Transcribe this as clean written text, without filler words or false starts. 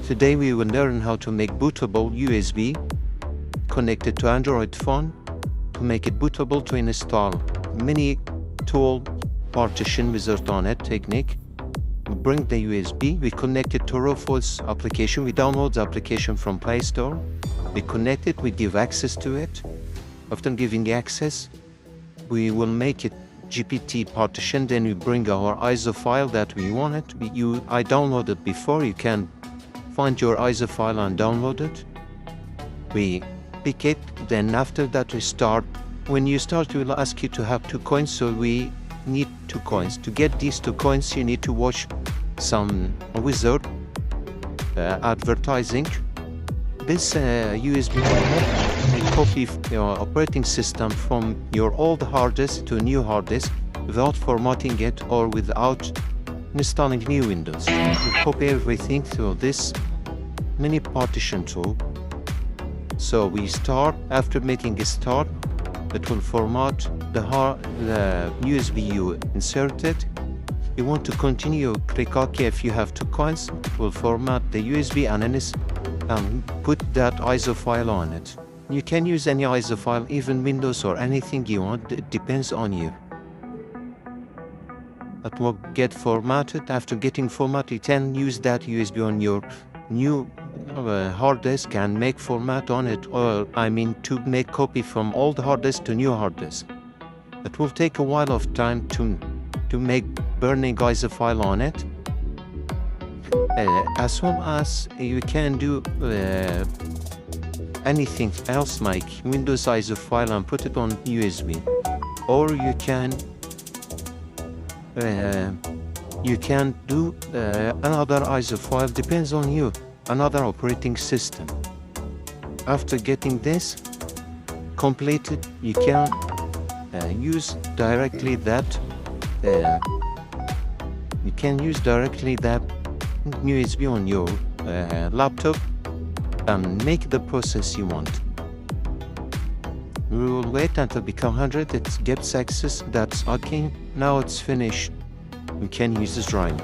Today we will learn how to make bootable USB connected to Android phone to make it bootable to install minitool partition wizard on it technique. We bring the USB, we connect it to Rufus application, we download the application from Play Store, we connect it, we give access to it. After giving access, we will make it GPT partition, then we bring our ISO file that we want it. I downloaded before, you can find your ISO file and download it. We pick it, then after that we start. When you start, we will ask you to have 2 coins, so we need 2 coins. To get these 2 coins, you need to watch some wizard advertising. This USB will copy your operating system from your old hard disk to a new hard disk without formatting it or without installing new Windows. We copy everything through this mini partition tool. So we start. After making a start, it will format the USB you inserted. You want to continue, click OK. If you have 2 coins, it will format the USB and put that ISO file on it. You can use any ISO file, even Windows or anything you want. It depends on you. It will get formatted. After getting formatted, you can use that USB on your new hard disk and make format on it, or to make copy from old hard disk to new hard disk. It will take a while of time to make burning ISO file on it. As well as you can do anything else like Windows ISO file and put it on USB, or you can do another ISO file, depends on you, another operating system. After getting this completed, you can use directly that USB on your laptop and make the process you want. We will wait until it becomes 100, it gets access, that's okay. Now it's finished. We can use this driver.